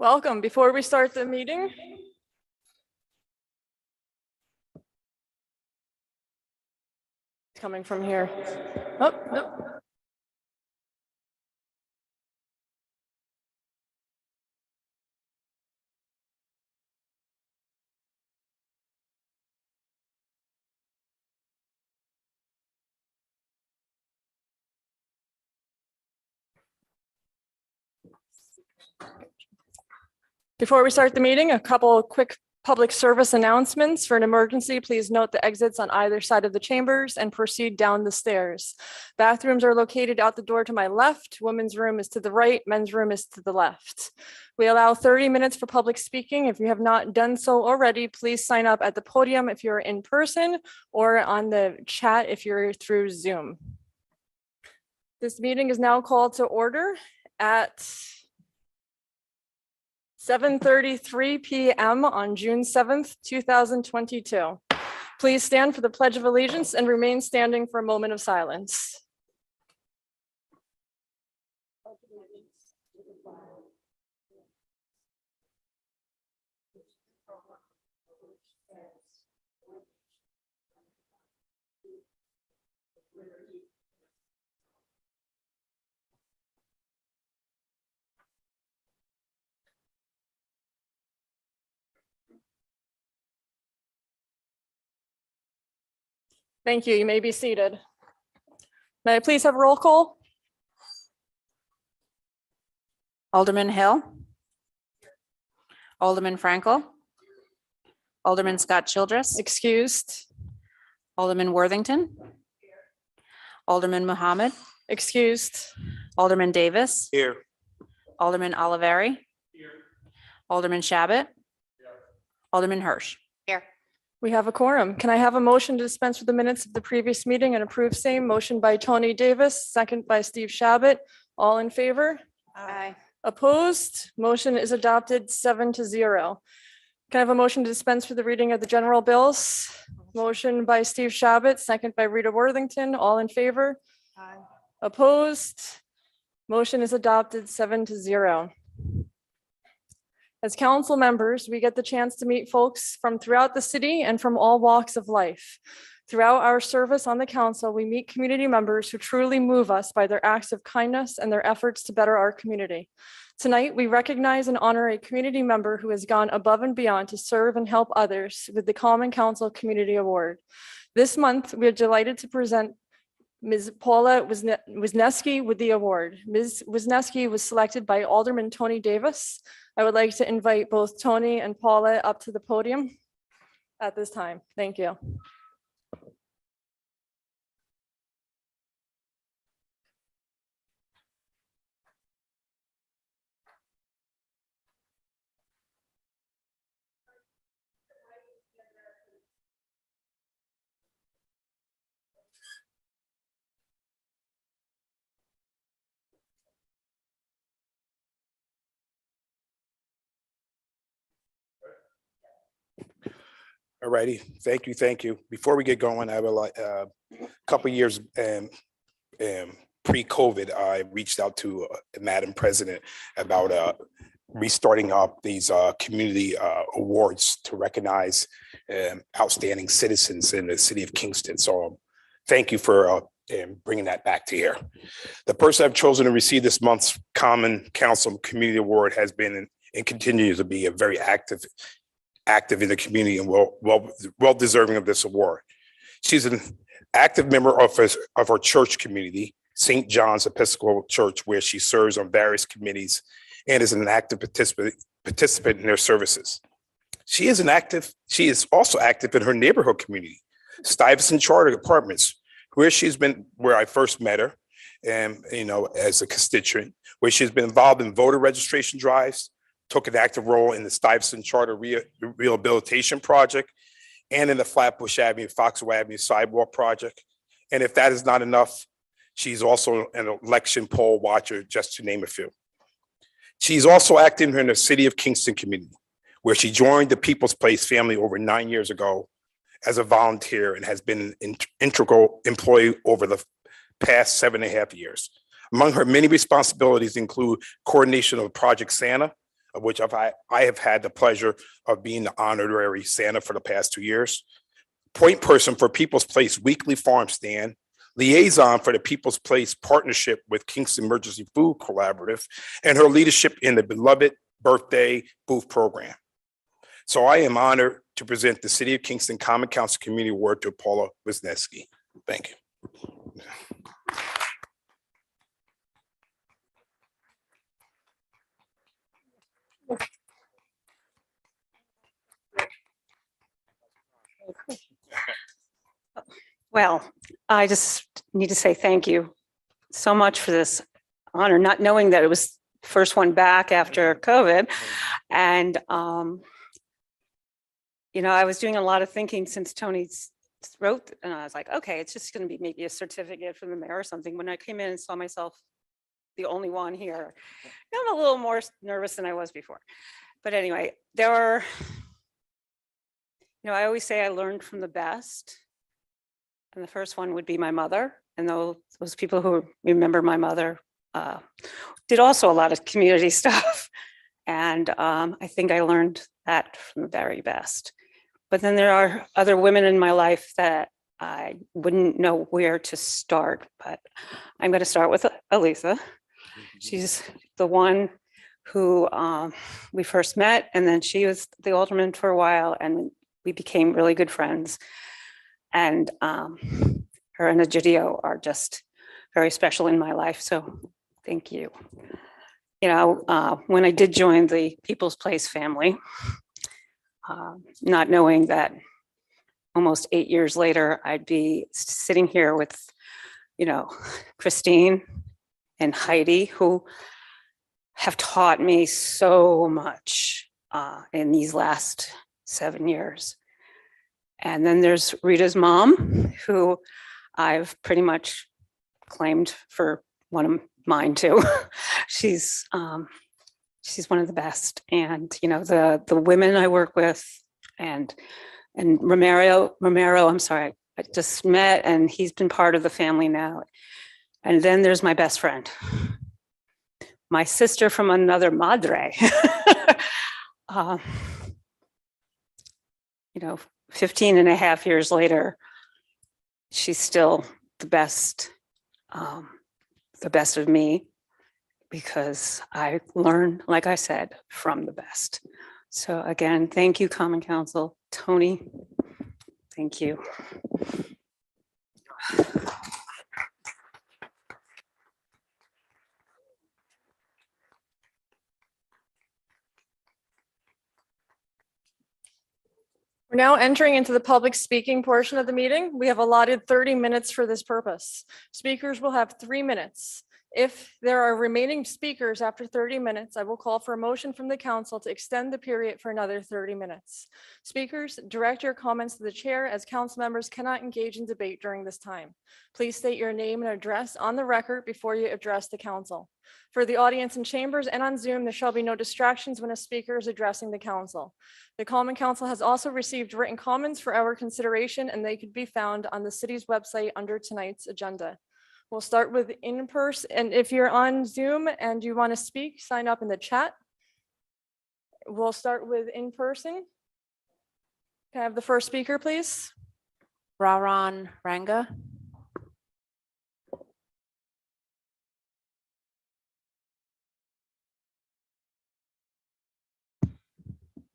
Welcome. Before we start the meeting, coming from here. Oh, no. Before we start the meeting, a couple of quick public service announcements. For an emergency, please note the exits on either side of the chambers and proceed down the stairs. Bathrooms are located out the door to my left. Women's room is to the right. Men's room is to the left. We allow 30 minutes for public speaking. If you have not done so already, please sign up at the podium if you're in person or on the chat if you're through Zoom. This meeting is now called to order at 7:33 p.m. on June 7th, 2022. Please stand for the Pledge of Allegiance and remain standing for a moment of silence. Thank you. You may be seated. May I please have a roll call? Alderman Hill. Alderman Frankel. Alderman Scott Childress. Excused. Alderman Worthington. Alderman Muhammad. Excused. Alderman Davis. Here. Alderman Oliveri. Here. Alderman Shabbat. Alderman Hirsch. Here. We have a quorum. Can I have a motion to dispense with the minutes of the previous meeting and approve same? Motion by Tony Davis, second by Steve Shabbat. All in favor? Aye. Opposed? Motion is adopted 7-0. Can I have a motion to dispense with the reading of the general bills? Motion by Steve Shabbat, second by Rita Worthington. All in favor? Aye. Opposed? Motion is adopted 7-0. As council members, we get the chance to meet folks from throughout the city and from all walks of life. Throughout our service on the council, we meet community members who truly move us by their acts of kindness and their efforts to better our community. Tonight, we recognize and honor a community member who has gone above and beyond to serve and help others with the Common Council Community Award. This month, we are delighted to present Ms. Paula Wisniewski with the award. Ms. Wisniewski was selected by Alderman Tony Davis. I would like to invite both Tony and Paula up to the podium at this time. Thank you. All righty. Thank you. Thank you. Before we get going, I would like a couple of years pre-COVID, I reached out to Madam President about restarting up these community awards to recognize outstanding citizens in the city of Kingston. So thank you for bringing that back to here. The person I've chosen to receive this month's Common Council Community Award has been and continues to be a very active in the community and well deserving of this award. She's an active member of our church community, St. John's Episcopal Church, where she serves on various committees and is an active participant in their services. She is also active in her neighborhood community, Stuyvesant Charter Apartments, where I first met her, and as a constituent, where she's been involved in voter registration drives, took an active role in the Stuyvesant Charter Rehabilitation Project and in the Flatbush Avenue, Foxwell Avenue Sidewalk Project. And if that is not enough, she's also an election poll watcher, just to name a few. She's also active in the city of Kingston community, where she joined the People's Place family over 9 years ago as a volunteer and has been an integral employee over the past 7.5 years. Among her many responsibilities include coordination of Project Santa, of which I have had the pleasure of being the honorary Santa for the past 2 years, point person for People's Place Weekly Farm Stand, liaison for the People's Place Partnership with Kingston Emergency Food Collaborative, and her leadership in the beloved birthday booth program. So I am honored to present the City of Kingston Common Council Community Award to Paula Wisniewski. Thank you. Well, I just need to say thank you so much for this honor, not knowing that it was the first one back after COVID. And, I was doing a lot of thinking since Tony's wrote, and I was like, okay, it's just going to be maybe a certificate from the mayor or something. When I came in and saw myself the only one here, I'm a little more nervous than I was before. But anyway, I always say I learned from the best. And the first one would be my mother. And those people who remember my mother did also a lot of community stuff. And I think I learned that from the very best. But then there are other women in my life that I wouldn't know where to start. But I'm going to start with Elisa. She's the one who we first met. And then she was the alderman for a while. And we became really good friends. And her and Egidio are just very special in my life. So thank you. When I did join the People's Place family, not knowing that almost 8 years later, I'd be sitting here with, Christine and Heidi, who have taught me so much in these last 7 years. And then there's Rita's mom, who I've pretty much claimed for one of mine too. She's one of the best. And the women I work with, and Romero, I'm sorry, I just met, and he's been part of the family now. And then there's my best friend, my sister from another madre. 15 and a half years later, she's still the best of me, because I learn, like I said, from the best. So again, thank you, Common Council. Tony, thank you. We're now entering into the public speaking portion of the meeting. We have allotted 30 minutes for this purpose. Speakers will have 3 minutes. If there are remaining speakers after 30 minutes, I will call for a motion from the council to extend the period for another 30 minutes. Speakers, direct your comments to the chair, as council members cannot engage in debate during this time. Please state your name and address on the record before you address the council. For the audience in chambers and on Zoom, there shall be no distractions when a speaker is addressing the council. The Common Council has also received written comments for our consideration, and they could be found on the city's website under tonight's agenda. We'll start with in-person, and if you're on Zoom and you want to speak, sign up in the chat. We'll start with in-person. Can I have the first speaker, please? Raron Ranga.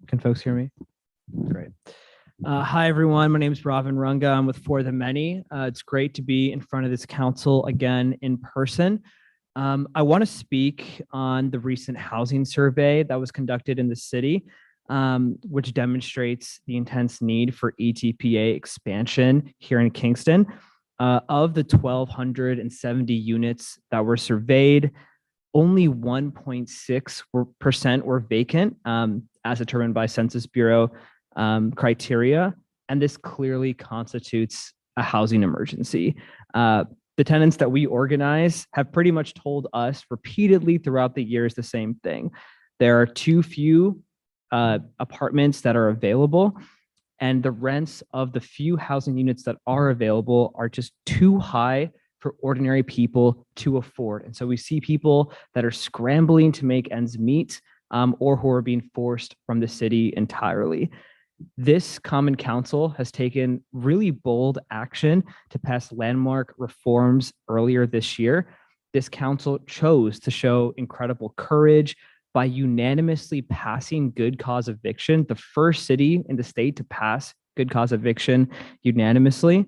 Can folks hear me? Great. Hi, everyone. My name is Ravin Runga. I'm with For the Many. It's great to be in front of this council again in person. I want to speak on the recent housing survey that was conducted in the city, which demonstrates the intense need for ETPA expansion here in Kingston. Of the 1,270 units that were surveyed, only 1.6% were vacant, as determined by Census Bureau criteria, and this clearly constitutes a housing emergency. The tenants that we organize have pretty much told us repeatedly throughout the years the same thing. There are too few apartments that are available, and the rents of the few housing units that are available are just too high for ordinary people to afford. And so we see people that are scrambling to make ends meet, or who are being forced from the city entirely. This Common Council has taken really bold action to pass landmark reforms earlier this year. This council chose to show incredible courage by unanimously passing good cause eviction, the first city in the state to pass good cause eviction unanimously.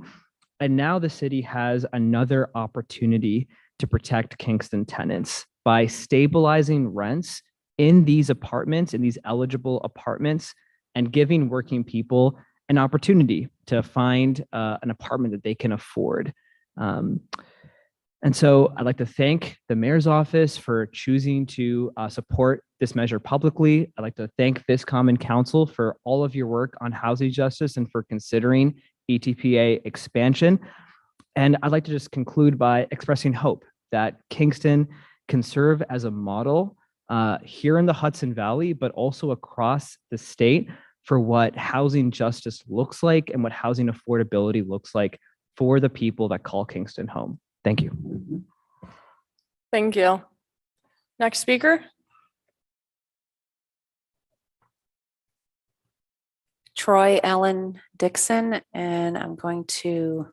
And now the city has another opportunity to protect Kingston tenants by stabilizing rents in these apartments, in these eligible apartments, and giving working people an opportunity to find an apartment that they can afford. And so I'd like to thank the mayor's office for choosing to support this measure publicly. I'd like to thank this Common Council for all of your work on housing justice and for considering ETPA expansion. And I'd like to just conclude by expressing hope that Kingston can serve as a model here in the Hudson Valley, but also across the state for what housing justice looks like and what housing affordability looks like for the people that call Kingston home. Thank you. Thank you. Next speaker. Troy Ellen Dixon, and I'm going to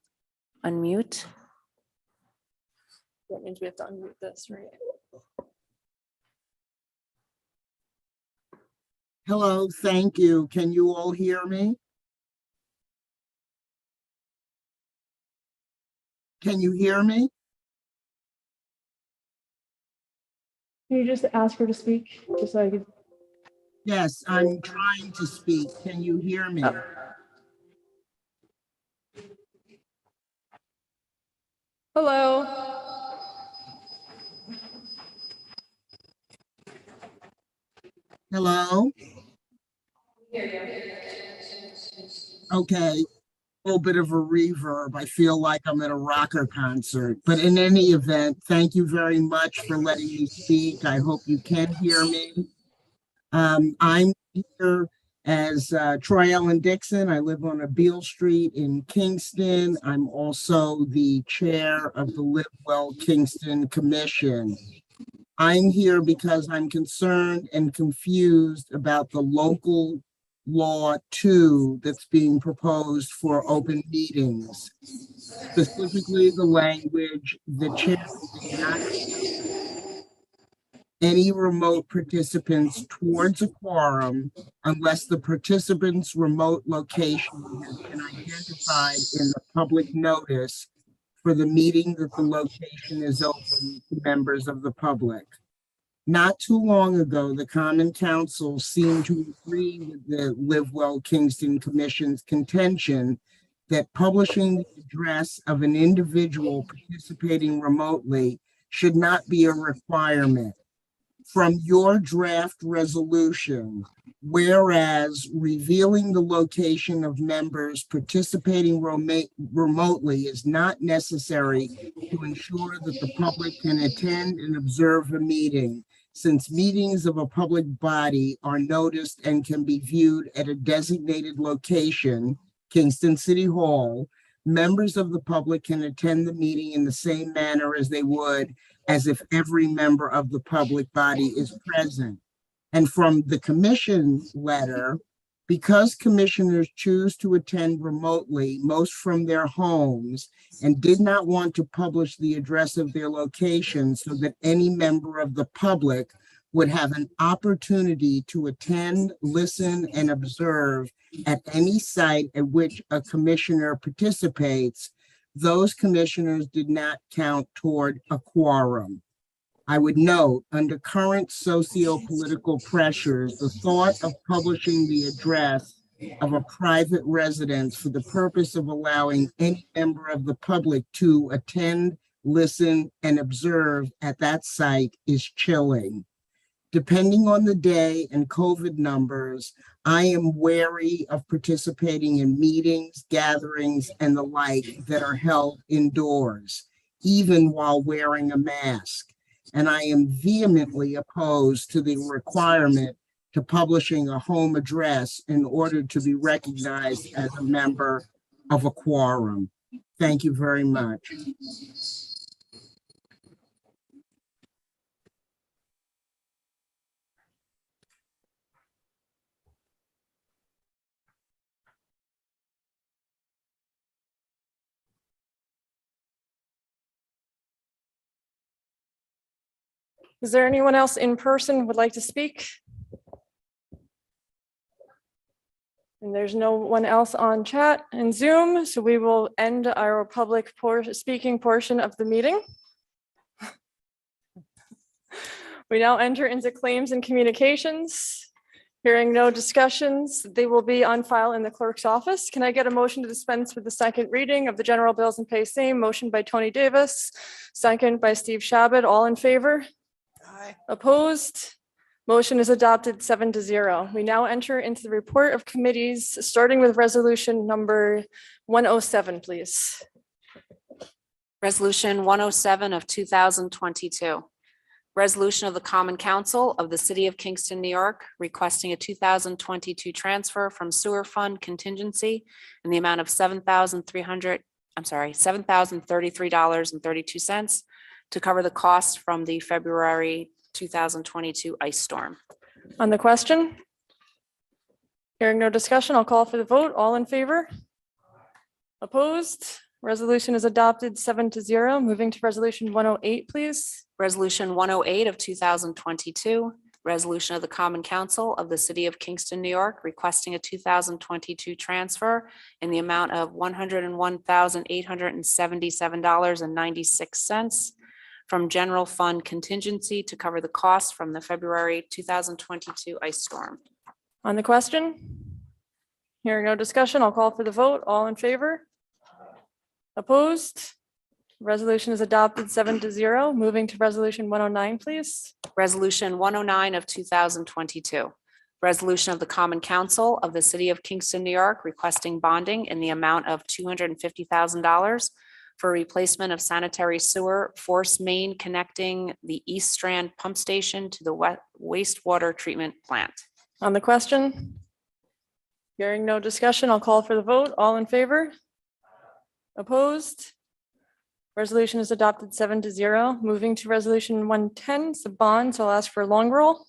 unmute. That means we have to unmute this, right? Hello, thank you. Can you all hear me? Can you hear me? Can you just ask her to speak, just so I could? Yes, I'm trying to speak. Can you hear me? Hello. Hello? Okay, a little bit of a reverb. I feel like I'm at a rocker concert, but in any event, thank you very much for letting me speak. I hope you can hear me. I'm here as Troy Ellen Dixon. I live on Beale Street in Kingston. I'm also the chair of the Live Well Kingston Commission. I'm here because I'm concerned and confused about the local law 2 that's being proposed for open meetings. Specifically, the language, the chair did not any remote participants towards a quorum unless the participant's remote location has been identified in the public notice for the meeting that the location is open to members of the public. Not too long ago, the Common Council seemed to agree with the Live Well Kingston Commission's contention that publishing the address of an individual participating remotely should not be a requirement. From your draft resolution, whereas revealing the location of members participating remotely is not necessary to ensure that the public can attend and observe a meeting, since meetings of a public body are noticed and can be viewed at a designated location, Kingston City Hall, members of the public can attend the meeting in the same manner as they would as if every member of the public body is present. And from the commission letter, because commissioners choose to attend remotely, most from their homes, and did not want to publish the address of their location so that any member of the public would have an opportunity to attend, listen, and observe at any site at which a commissioner participates, those commissioners did not count toward a quorum. I would note, under current socio-political pressures, the thought of publishing the address of a private residence for the purpose of allowing any member of the public to attend, listen, and observe at that site is chilling. Depending on the day and COVID numbers, I am wary of participating in meetings, gatherings, and the like that are held indoors, even while wearing a mask. And I am vehemently opposed to the requirement to publishing a home address in order to be recognized as a member of a quorum. Thank you very much. Is there anyone else in person who would like to speak? And there's no one else on chat and Zoom, so we will end our public speaking portion of the meeting. We now enter into claims and communications. Hearing no discussions, they will be on file in the clerk's office. Can I get a motion to dispense with the second reading of the general bills and pay same? Motion by Tony Davis, second by Steve Shabbat. All in favor? Aye. Opposed? Motion is adopted 7-0. We now enter into the report of committees, starting with resolution number 107, please. Resolution 107 of 2022. Resolution of the Common Council of the City of Kingston, New York, requesting a 2022 transfer from sewer fund contingency in the amount of $7,033.32 to cover the costs from the February 2022 ice storm. On the question? Hearing no discussion, I'll call for the vote. All in favor? Opposed? Resolution is adopted 7-0. Moving to resolution 108, please. Resolution 108 of 2022, resolution of the Common Council of the City of Kingston, New York, requesting a 2022 transfer in the amount of $101,877.96 from general fund contingency to cover the costs from the February 2022 ice storm. On the question? Hearing no discussion, I'll call for the vote. All in favor? Opposed? Resolution is adopted 7-0. Moving to resolution 109, please. Resolution 109 of 2022. Resolution of the Common Council of the City of Kingston, New York, requesting bonding in the amount of $250,000 for replacement of sanitary sewer force main connecting the East Strand Pump Station to the wastewater treatment plant. On the question? Hearing no discussion, I'll call for the vote. All in favor? Opposed? Resolution is adopted 7-0. Moving to resolution 110, it's a bond, so I'll ask for a long roll.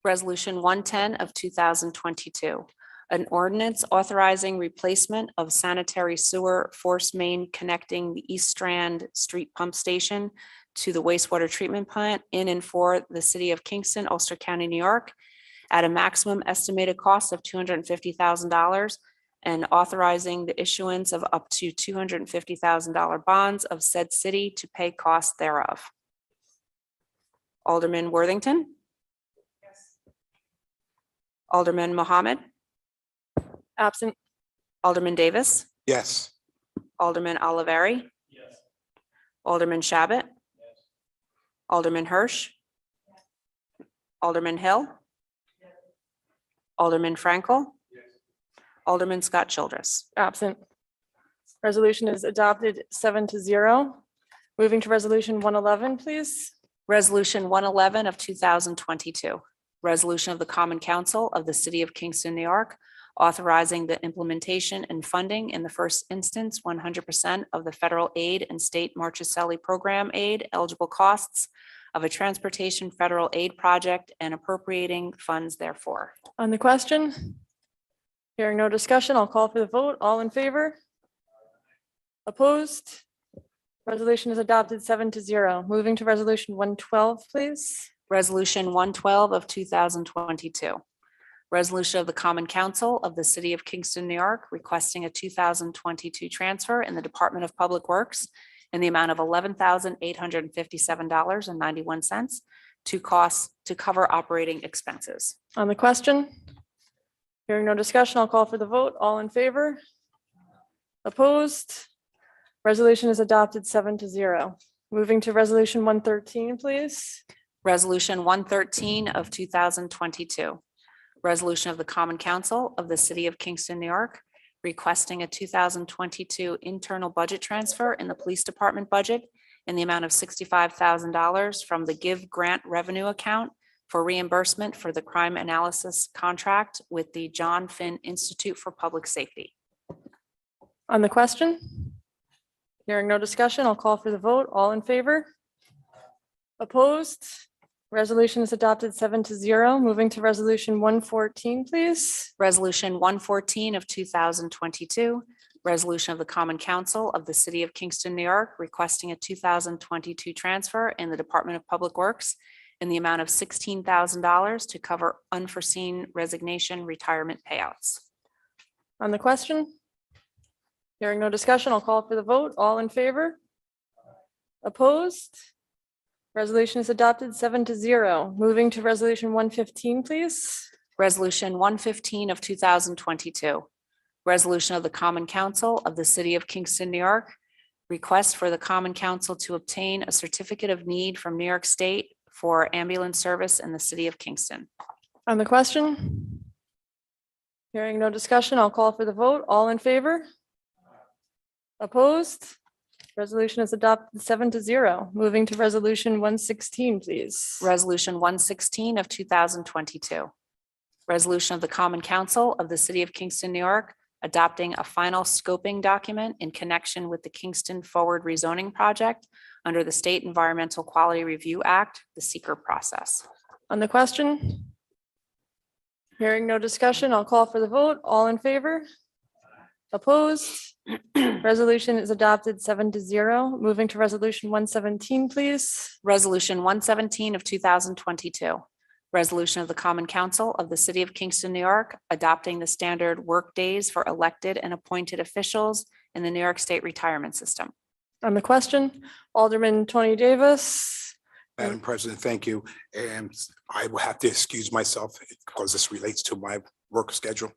Resolution 110 of 2022. An ordinance authorizing replacement of sanitary sewer force main connecting the East Strand Street Pump Station to the wastewater treatment plant in and for the City of Kingston, Ulster County, New York, at a maximum estimated cost of $250,000 and authorizing the issuance of up to $250,000 bonds of said city to pay costs thereof. Alderman Worthington. Yes. Alderman Mohammed. Absent. Alderman Davis. Yes. Alderman Oliveri. Yes. Alderman Shabbat. Yes. Alderman Hirsch. Alderman Hill. Alderman Frankel. Alderman Scott Childress. Absent. Resolution is adopted 7-0. Moving to resolution 111, please. Resolution 111 of 2022. Resolution of the Common Council of the City of Kingston, New York, authorizing the implementation and funding in the first instance 100% of the federal aid and state Marchicelli program aid eligible costs of a transportation federal aid project and appropriating funds therefore. On the question? Hearing no discussion, I'll call for the vote. All in favor? Opposed? Resolution is adopted 7-0. Moving to resolution 112, please. Resolution 112 of 2022. Resolution of the Common Council of the City of Kingston, New York, requesting a 2022 transfer in the Department of Public Works in the amount of $11,857.91 to cover operating expenses. On the question? Hearing no discussion, I'll call for the vote. All in favor? Opposed? Resolution is adopted 7-0. Moving to resolution 113, please. Resolution 113 of 2022. Resolution of the Common Council of the City of Kingston, New York, requesting a 2022 internal budget transfer in the Police Department budget in the amount of $65,000 from the Give Grant Revenue Account for reimbursement for the crime analysis contract with the John Finn Institute for Public Safety. On the question? Hearing no discussion, I'll call for the vote. All in favor? Opposed? Resolution is adopted 7-0. Moving to resolution 114, please. Resolution 114 of 2022. Resolution of the Common Council of the City of Kingston, New York, requesting a 2022 transfer in the Department of Public Works in the amount of $16,000 to cover unforeseen resignation retirement payouts. On the question? Hearing no discussion, I'll call for the vote. All in favor? Opposed? Resolution is adopted 7-0. Moving to resolution 115, please. Resolution 115 of 2022. Resolution of the Common Council of the City of Kingston, New York. Request for the Common Council to obtain a certificate of need from New York State for ambulance service in the City of Kingston. On the question? Hearing no discussion, I'll call for the vote. All in favor? Opposed? Resolution is adopted 7-0. Moving to resolution 116, please. Resolution 116 of 2022. Resolution of the Common Council of the City of Kingston, New York, adopting a final scoping document in connection with the Kingston Forward Rezoning Project under the State Environmental Quality Review Act, the seeker process. On the question? Hearing no discussion, I'll call for the vote. All in favor? Opposed? Resolution is adopted 7-0. Moving to resolution 117, please. Resolution 117 of 2022. Resolution of the Common Council of the City of Kingston, New York, adopting the standard work days for elected and appointed officials in the New York State retirement system. On the question, Alderman Tony Davis. Madam President, thank you. And I will have to excuse myself because this relates to my work schedule.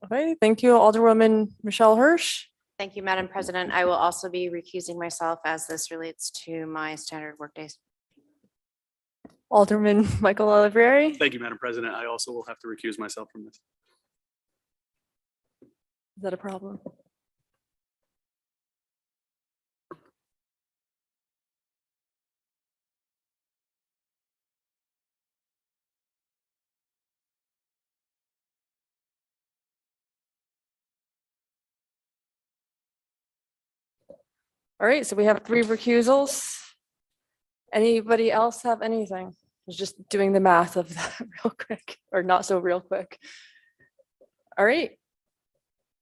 Okay, thank you, Alderwoman Michelle Hirsch. Thank you, Madam President. I will also be recusing myself as this relates to my standard workdays. Alderman Michael Olivieri. Thank you, Madam President. I also will have to recuse myself from this. Is that a problem? All right, so we have 3 recusals. Anybody else have anything? I was just doing the math of that real quick, or not so real quick. All right.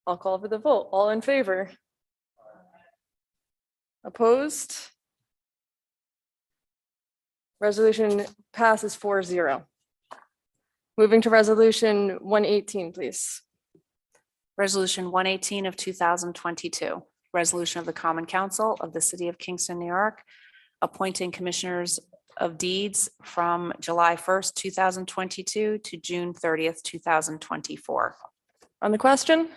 I'll call for the vote. All in favor? Opposed? Resolution passes 4-0. Moving to resolution 118, please. Resolution 118 of 2022. Resolution of the Common Council of the City of Kingston, New York, appointing commissioners of deeds from July 1st, 2022 to June 30th, 2024. On the question?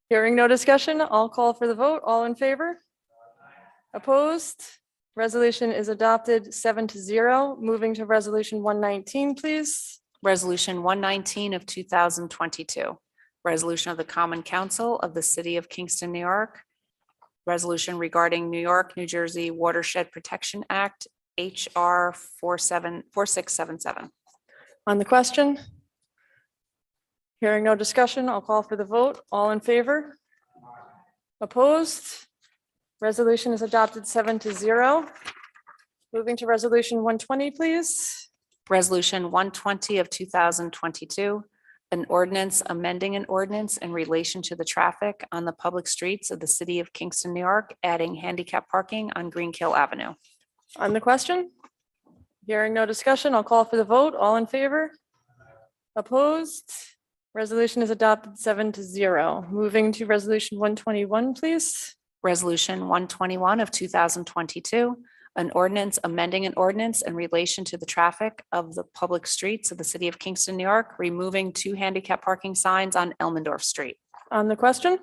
Hearing no discussion, I'll call for the vote. All in favor? Opposed? Resolution is adopted 7-0. Moving to resolution 119, please. Resolution 119 of 2022. Resolution of the Common Council of the City of Kingston, New York. Resolution regarding New York, New Jersey Watershed Protection Act, HR 4677. On the question? Hearing no discussion, I'll call for the vote. All in favor? Opposed? Resolution is adopted 7-0. Moving to resolution 120, please. Resolution 120 of 2022. An ordinance amending an ordinance in relation to the traffic on the public streets of the City of Kingston, New York, adding handicap parking on Greenkill Avenue. On the question? Hearing no discussion, I'll call for the vote. All in favor? Opposed? Resolution is adopted 7-0. Moving to resolution 121, please. Resolution 121 of 2022. An ordinance amending an ordinance in relation to the traffic of the public streets of the City of Kingston, New York, removing 2 handicap parking signs on Elmendorf Street. On the question?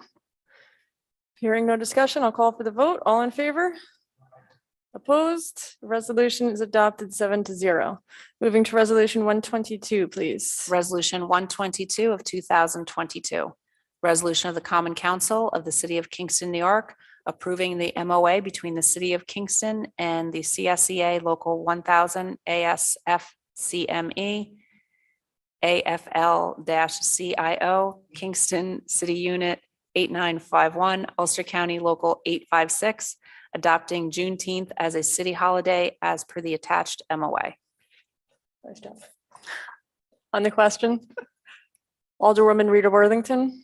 Hearing no discussion, I'll call for the vote. All in favor? Opposed? The resolution is adopted 7-0. Moving to resolution 122, please. Resolution 122 of 2022. Resolution of the Common Council of the City of Kingston, New York, approving the MOA between the City of Kingston and the CSEA Local 1000 ASFCME AFL-CIO Kingston City Unit 8951, Ulster County Local 856, adopting Juneteenth as a city holiday as per the attached MOA. Nice job. On the question? Alderwoman Rita Worthington.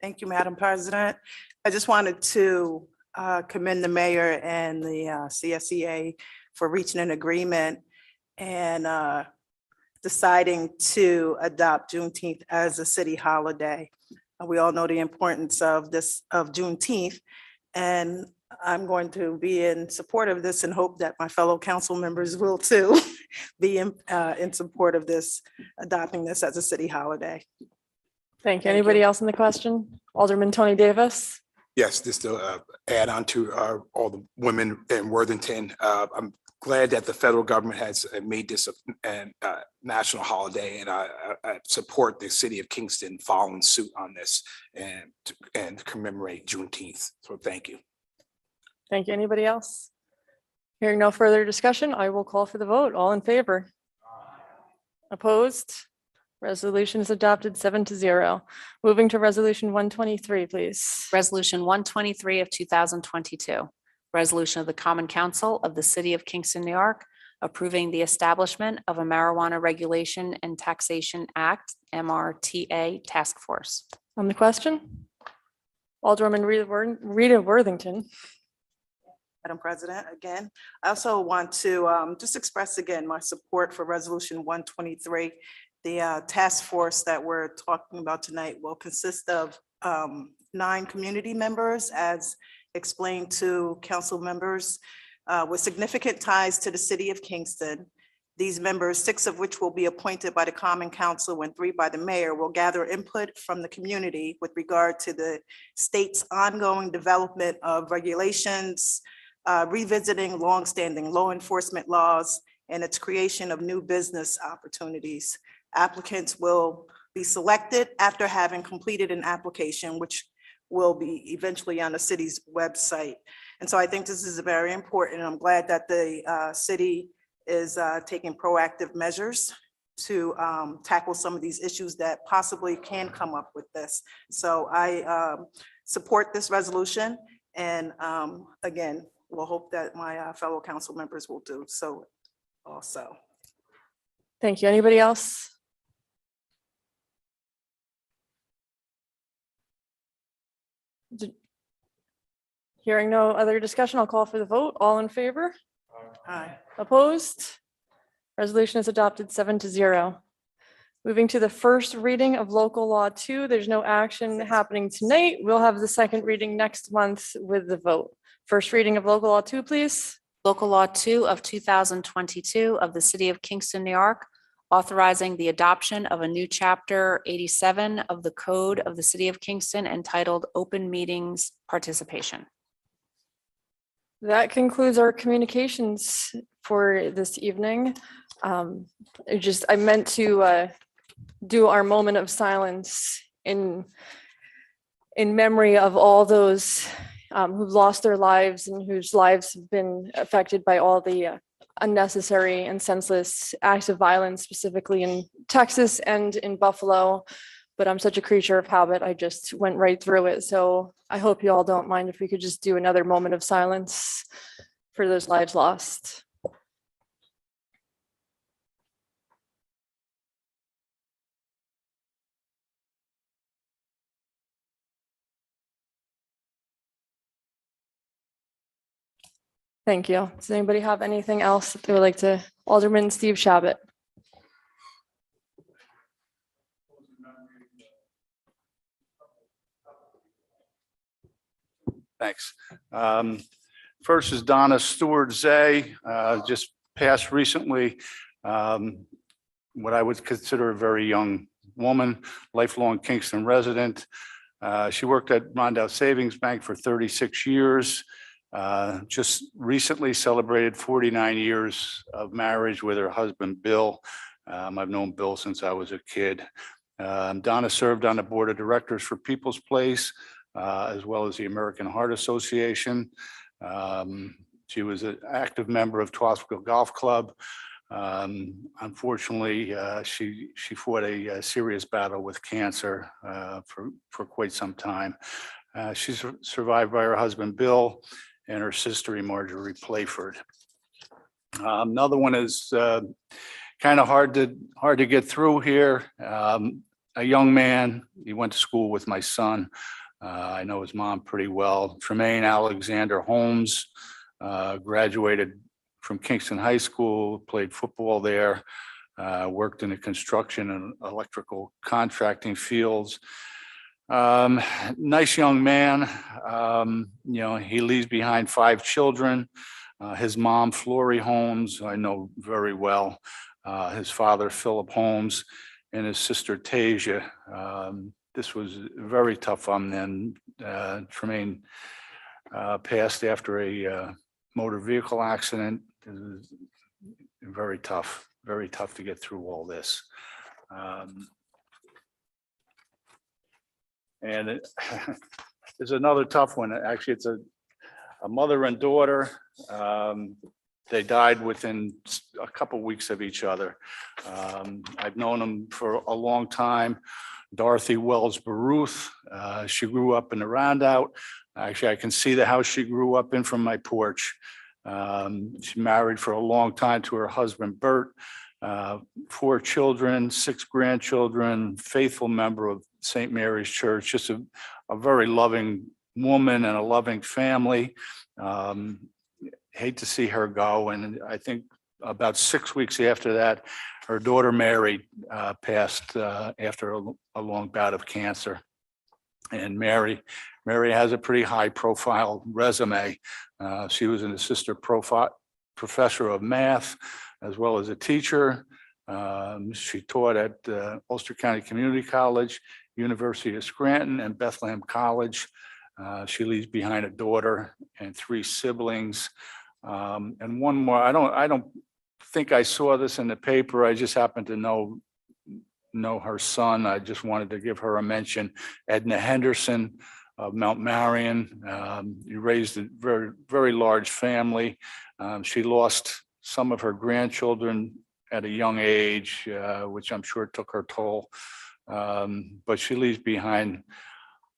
Thank you, Madam President. I just wanted to commend the mayor and the CSEA for reaching an agreement and deciding to adopt Juneteenth as a city holiday. We all know the importance of Juneteenth, and I'm going to be in support of this and hope that my fellow council members will too be in support of this, adopting this as a city holiday. Thank you. Thank Anybody you. else in the question? Alderman Tony Davis. Yes, just to add on to all the women in Worthington. I'm glad that the federal government has made this a national holiday, and I support the city of Kingston following suit on this and commemorate Juneteenth. So thank you. Thank you. Anybody else? Hearing no further discussion, I will call for the vote. All in favor? Opposed? Resolution is adopted 7-0. Moving to resolution 123, please. Resolution 123 of 2022. Resolution of the Common Council of the City of Kingston, New York, approving the establishment of a Marijuana Regulation and Taxation Act, MRTA Task Force. On the question? Alderwoman Rita Worthington. Madam President, again, I also want to just express again my support for Resolution 123. The task force that we're talking about tonight will consist of 9 community members, as explained to council members with significant ties to the city of Kingston. These members, 6 of which will be appointed by the Common Council and 3 by the mayor, will gather input from the community with regard to the state's ongoing development of regulations, revisiting longstanding law enforcement laws, and its creation of new business opportunities. Applicants will be selected after having completed an application, which will be eventually on the city's website. And so I think this is very important. I'm glad that the city is taking proactive measures to tackle some of these issues that possibly can come up with this. So I support this resolution, and again, we'll hope that my fellow council members will do so also. Thank you. Anybody else? Hearing no other discussion, I'll call for the vote. All in favor? Aye. Opposed? Resolution is adopted 7-0. Moving to the first reading of local law 2, there's no action happening tonight. We'll have the second reading next month with the vote. First reading of local law 2, please. Local Law 2 of 2022 of the City of Kingston, New York, authorizing the adoption of a new Chapter 87 of the Code of the City of Kingston entitled Open Meetings Participation. That concludes our communications for this evening. I meant to do our moment of silence in memory of all those who've lost their lives and whose lives have been affected by all the unnecessary and senseless acts of violence, specifically in Texas and in Buffalo. But I'm such a creature of habit, I just went right through it. So I hope you all don't mind if we could just do another moment of silence for those lives lost. Thank you. Does anybody have anything else that they would like to? Alderman Steve Shabbat. Thanks. First is Donna Stewart, just passed recently. What I would consider a very young woman, lifelong Kingston resident. She worked at Mondale Savings Bank for 36 years. Just recently celebrated 49 years of marriage with her husband, Bill. I've known Bill since I was a kid. Donna served on the board of directors for People's Place, as well as the American Heart Association. She was an active member of Towasville Golf Club. Unfortunately, she fought a serious battle with cancer for quite some time. She's survived by her husband, Bill, and her sister, Marjorie Playford. Another one is kind of hard to get through here. a young man. He went to school with my son. I know his mom pretty well. Tremaine Alexander Holmes graduated from Kingston High School, played football there, worked in the construction and electrical contracting fields. Nice young man. He leaves behind 5 children. His mom, Flory Holmes, I know very well. His father, Philip Holmes, and his sister, Tasia. This was very tough on them. Tremaine passed after a motor vehicle accident. It was very tough to get through all this. And there's another tough one. Actually, it's a mother and daughter. They died within a couple weeks of each other. I've known them for a long time. Dorothy Wells Baruth. She grew up in the Roundout. Actually, I can see the house she grew up in from my porch. She married for a long time to her husband, Bert. 4 children, 6 grandchildren, faithful member of St. Mary's Church, just a very loving woman and a loving family. Hate to see her go. And I think about 6 weeks after that, her daughter Mary passed after a long bout of cancer. And Mary has a pretty high profile resume. She was an assistant professor of math as well as a teacher. She taught at Ulster County Community College, University of Scranton, and Bethlehem College. She leaves behind a daughter and 3 siblings. And one more, I don't think I saw this in the paper. I just happen to know her son. I just wanted to give her a mention. Edna Henderson of Mount Marion. He raised a very, very large family. She lost some of her grandchildren at a young age, which I'm sure took her toll. But she leaves behind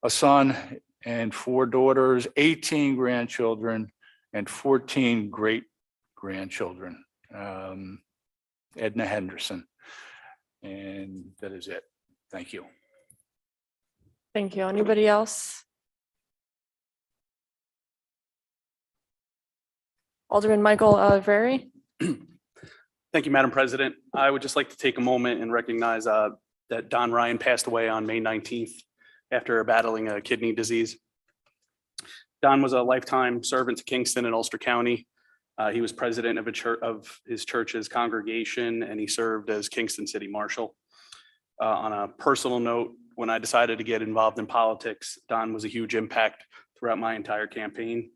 a son and 4 daughters, 18 grandchildren, and 14 great grandchildren. Edna Henderson. And that is it. Thank you. Thank you. Anybody else? Alderman Michael Oliveri. Thank you, Madam President. I would just like to take a moment and recognize that Don Ryan passed away on May 19th after battling a kidney disease. Don was a lifetime servant to Kingston and Ulster County. He was president of his church's congregation, and he served as Kingston City Marshal. On a personal note, when I decided to get involved in politics, Don was a huge impact throughout my entire campaign.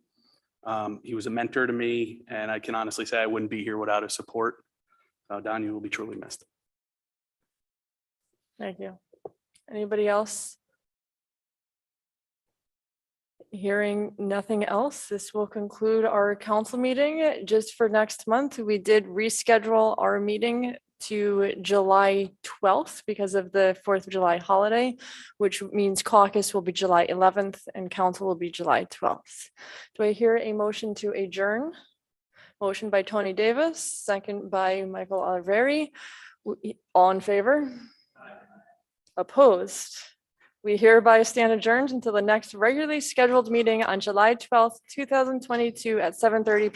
He was a mentor to me, and I can honestly say I wouldn't be here without his support. Don, you will be truly missed. Thank you. Anybody else? Hearing nothing else, this will conclude our council meeting. Just for next month, we did reschedule our meeting to July 12th because of the 4th of July holiday, which means caucus will be July 11th and council will be July 12th. Do I hear a motion to adjourn? Motion by Tony Davis, second by Michael Oliveri. All in favor? Opposed? We hereby stand adjourned until the next regularly scheduled meeting on July 12th, 2022 at 7:30 p.m.